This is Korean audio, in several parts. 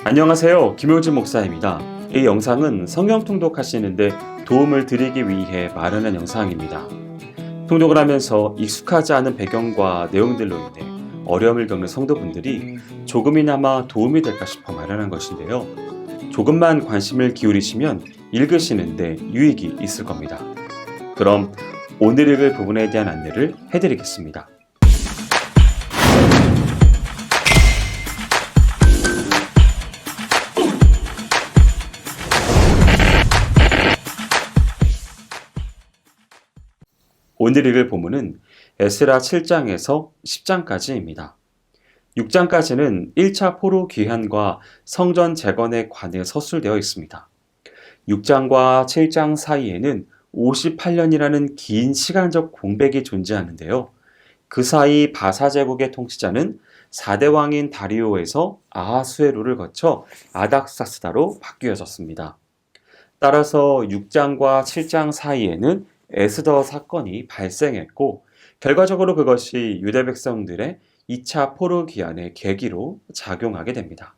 안녕하세요. 김효진 목사입니다. 이 영상은 성경 통독하시는데 도움을 드리기 위해 마련한 영상입니다. 통독을 하면서 익숙하지 않은 배경과 내용들로 인해 어려움을 겪는 성도분들이 조금이나마 도움이 될까 싶어 마련한 것인데요. 조금만 관심을 기울이시면 읽으시는데 유익이 있을 겁니다. 그럼 오늘 읽을 부분에 대한 안내를 해드리겠습니다. 오늘 읽을 본문은 에스라 7장에서 10장까지입니다. 6장까지는 1차 포로 귀환과 성전 재건에 관해 서술되어 있습니다. 6장과 7장 사이에는 58년이라는 긴 시간적 공백이 존재하는데요. 그 사이 바사 제국의 통치자는 4대 왕인 다리오에서 아하수에로를 거쳐 아닥사스다로 바뀌어졌습니다. 따라서 6장과 7장 사이에는 에스더 사건이 발생했고 결과적으로 그것이 유대 백성들의 2차 포로 귀환의 계기로 작용하게 됩니다.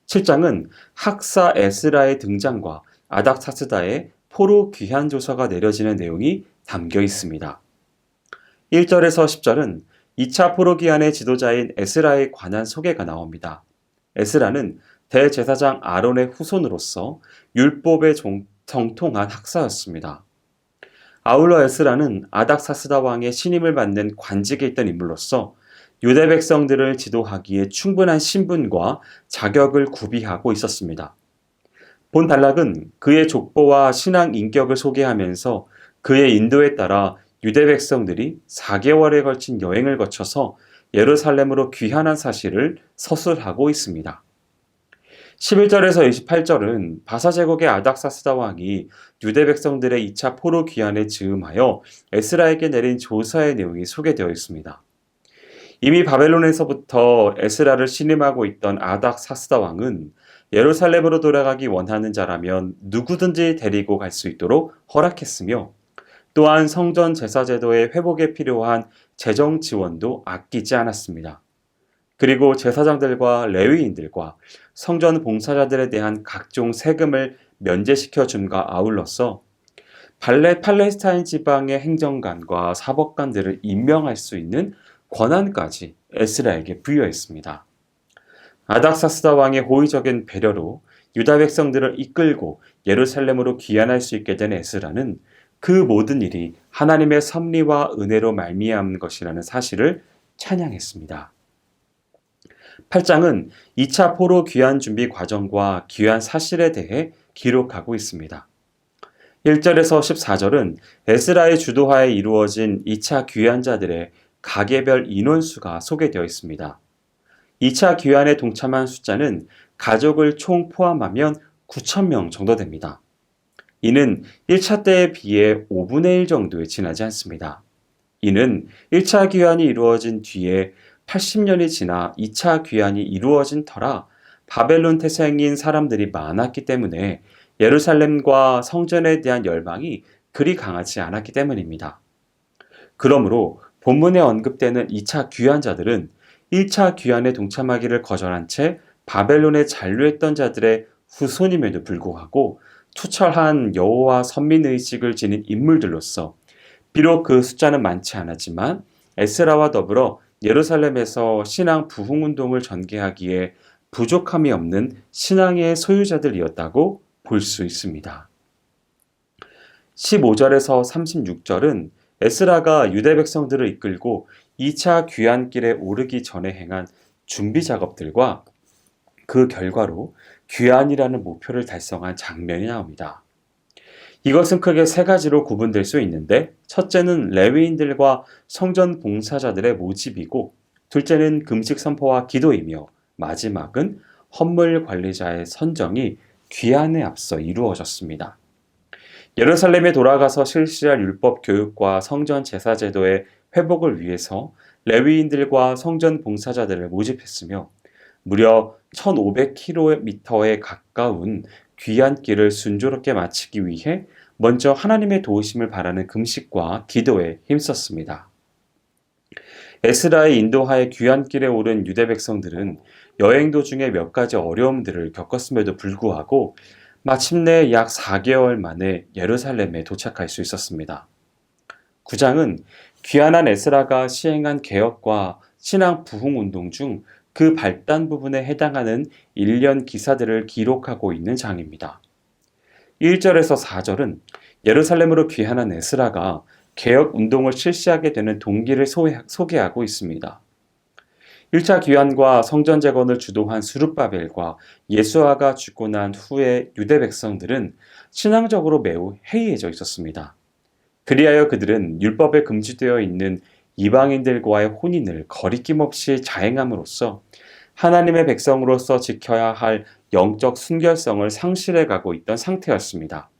7장은 학사 에스라의 등장과 아닥사스다의 포로 귀환 조서가 내려지는 내용이 담겨 있습니다. 1절에서 10절은 2차 포로 귀환의 지도자인 에스라에 관한 소개가 나옵니다. 에스라는 대제사장 아론의 후손으로서 율법에 정통한 학사였습니다. 아울러 에스라는 아닥사스다 왕의 신임을 받는 관직에 있던 인물로서 유대 백성들을 지도하기에 충분한 신분과 자격을 구비하고 있었습니다. 본 단락은 그의 족보와 신앙 인격을 소개하면서 그의 인도에 따라 유대 백성들이 4개월에 걸친 여행을 거쳐서 예루살렘으로 귀환한 사실을 서술하고 있습니다. 11절에서 28절은 바사 제국의 아닥사스다 왕이 유대 백성들의 2차 포로 귀환에 즈음하여 에스라에게 내린 조서의 내용이 소개되어 있습니다. 이미 바벨론에서부터 에스라를 신임하고 있던 아닥사스다 왕은 예루살렘으로 돌아가기 원하는 자라면 누구든지 데리고 갈 수 있도록 허락했으며 또한 성전 제사 제도의 회복에 필요한 재정 지원도 아끼지 않았습니다. 그리고 제사장들과 레위인들과 성전 봉사자들에 대한 각종 세금을 면제시켜 줌과 아울러서 팔레스타인 지방의 행정관과 사법관들을 임명할 수 있는 권한까지 에스라에게 부여했습니다. 아닥사스다 왕의 호의적인 배려로 유다 백성들을 이끌고 예루살렘으로 귀환할 수 있게 된 에스라는 그 모든 일이 하나님의 섭리와 은혜로 말미암은 것이라는 사실을 찬양했습니다. 8장은 2차 포로 귀환 준비 과정과 귀환 사실에 대해 기록하고 있습니다. 1절에서 14절은 에스라의 주도하에 이루어진 2차 귀환자들의 가게별 인원수가 소개되어 있습니다. 2차 귀환에 동참한 숫자는 가족을 총 포함하면 9,000명 정도 됩니다. 이는 1차 때에 비해 5분의 1 정도에 지나지 않습니다. 이는 1차 귀환이 이루어진 뒤에 80년이 지나 2차 귀환이 이루어진 터라 바벨론 태생인 사람들이 많았기 때문에 예루살렘과 성전에 대한 열망이 그리 강하지 않았기 때문입니다. 그러므로 본문에 언급되는 2차 귀환자들은 1차 귀환에 동참하기를 거절한 채 바벨론에 잔류했던 자들의 후손임에도 불구하고 투철한 여호와 선민의식을 지닌 인물들로서 비록 그 숫자는 많지 않았지만 에스라와 더불어 예루살렘에서 신앙 부흥운동을 전개하기에 부족함이 없는 신앙의 소유자들이었다고 볼 수 있습니다. 15절에서 36절은 에스라가 유대 백성들을 이끌고 2차 귀환길에 오르기 전에 행한 준비 작업들과 그 결과로 귀환이라는 목표를 달성한 장면이 나옵니다. 이것은 크게 세 가지로 구분될 수 있는데 첫째는 레위인들과 성전 봉사자들의 모집이고 둘째는 금식 선포와 기도이며 마지막은 헌물 관리자의 선정이 귀환에 앞서 이루어졌습니다. 예루살렘에 돌아가서 실시할 율법 교육과 성전 제사 제도의 회복을 위해서 레위인들과 성전 봉사자들을 모집했으며 무려 1500km에 가까운 귀환길을 순조롭게 마치기 위해 먼저 하나님의 도우심을 바라는 금식과 기도에 힘썼습니다. 에스라의 인도하에 귀환길에 오른 유대 백성들은 여행 도중에 몇 가지 어려움들을 겪었음에도 불구하고 마침내 약 4개월 만에 예루살렘에 도착할 수 있었습니다. 9장은 귀환한 에스라가 시행한 개혁과 신앙 부흥 운동 중 그 발단 부분에 해당하는 일련 기사들을 기록하고 있는 장입니다. 1절에서 4절은 예루살렘으로 귀환한 에스라가 개혁 운동을 실시하게 되는 동기를 소개하고 있습니다. 1차 귀환과 성전 재건을 주도한 수룹바벨과 예수아가 죽고 난 후에 유대 백성들은 신앙적으로 매우 해이해져 있었습니다. 그리하여 그들은 율법에 금지되어 있는 이방인들과의 혼인을 거리낌 없이 자행함으로써 하나님의 백성으로서 지켜야 할 영적 순결성을 상실해 가고 있던 상태였습니다.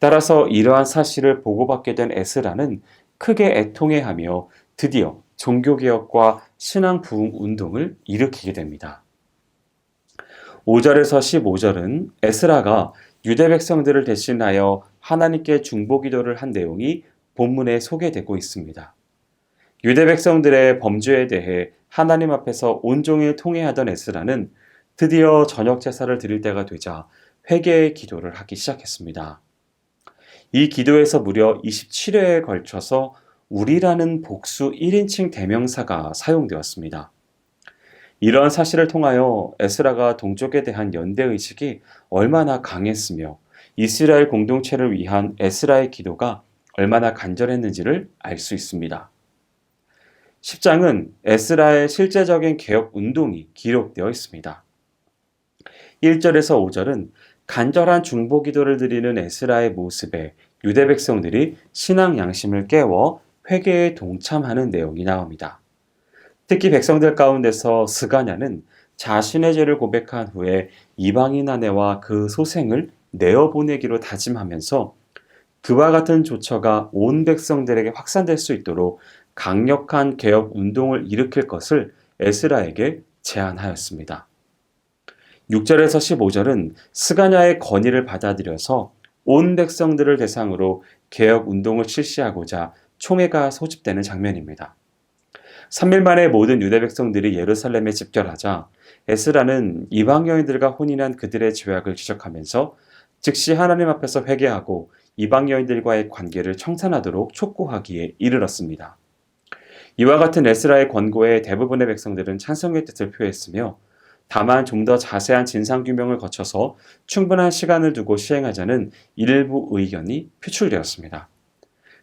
따라서 이러한 사실을 보고받게 된 에스라는 크게 애통해하며 드디어 종교개혁과 신앙 부흥 운동을 일으키게 됩니다. 5절에서 15절은 에스라가 유대 백성들을 대신하여 하나님께 중보기도를 한 내용이 본문에 소개되고 있습니다. 유대 백성들의 범죄에 대해 하나님 앞에서 온종일 통회하던 에스라는 드디어 저녁 제사를 드릴 때가 되자 회개의 기도를 하기 시작했습니다. 이 기도에서 무려 27회에 걸쳐서 우리라는 복수 1인칭 대명사가 사용되었습니다. 이러한 사실을 통하여 에스라가 동족에 대한 연대의식이 얼마나 강했으며 이스라엘 공동체를 위한 에스라의 기도가 얼마나 간절했는지를 알 수 있습니다. 10장은 에스라의 실제적인 개혁 운동이 기록되어 있습니다. 1절에서 5절은 간절한 중보 기도를 드리는 에스라의 모습에 유대 백성들이 신앙 양심을 깨워 회개에 동참하는 내용이 나옵니다. 특히 백성들 가운데서 스가냐는 자신의 죄를 고백한 후에 이방인 아내와 그 소생을 내어보내기로 다짐하면서 그와 같은 조처가 온 백성들에게 확산될 수 있도록 강력한 개혁 운동을 일으킬 것을 에스라에게 제안하였습니다. 6절에서 15절은 스가냐의 건의를 받아들여서 온 백성들을 대상으로 개혁 운동을 실시하고자 총회가 소집되는 장면입니다. 3일 만에 모든 유대 백성들이 예루살렘에 집결하자 에스라는 이방 여인들과 혼인한 그들의 죄악을 지적하면서 즉시 하나님 앞에서 회개하고 이방 여인들과의 관계를 청산하도록 촉구하기에 이르렀습니다. 이와 같은 에스라의 권고에 대부분의 백성들은 찬성의 뜻을 표했으며 다만 좀 더 자세한 진상규명을 거쳐서 충분한 시간을 두고 시행하자는 일부 의견이 표출되었습니다.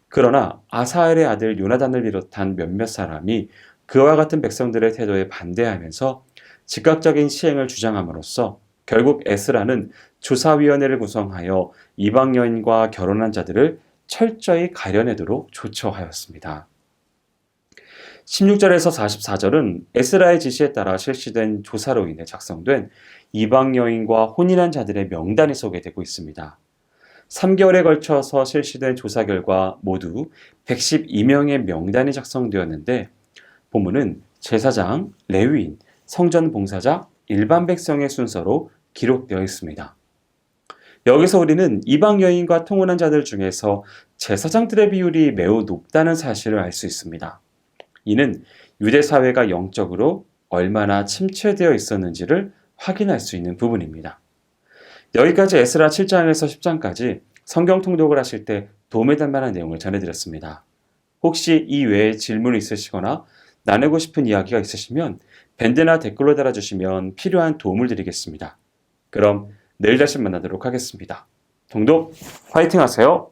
그러나 아사엘의 아들 요나단을 비롯한 몇몇 사람이 그와 같은 백성들의 태도에 반대하면서 즉각적인 시행을 주장함으로써 결국 에스라는 조사위원회를 구성하여 이방 여인과 결혼한 자들을 철저히 가려내도록 조처하였습니다. 16절에서 44절은 에스라의 지시에 따라 실시된 조사로 인해 작성된 이방 여인과 혼인한 자들의 명단이 소개되고 있습니다. 3개월에 걸쳐서 실시된 조사 결과 모두 112명의 명단이 작성되었는데 본문은 제사장, 레위인, 성전 봉사자, 일반 백성의 순서로 기록되어 있습니다. 여기서 우리는 이방 여인과 통혼한 자들 중에서 제사장들의 비율이 매우 높다는 사실을 알 수 있습니다. 이는 유대 사회가 영적으로 얼마나 침체되어 있었는지를 확인할 수 있는 부분입니다. 여기까지 에스라 7장에서 10장까지 성경 통독을 하실 때 도움이 될 만한 내용을 전해드렸습니다. 혹시 이 외에 질문이 있으시거나 나누고 싶은 이야기가 있으시면 밴드나 댓글로 달아주시면 필요한 도움을 드리겠습니다. 그럼 내일 다시 만나도록 하겠습니다. 통독 화이팅 하세요.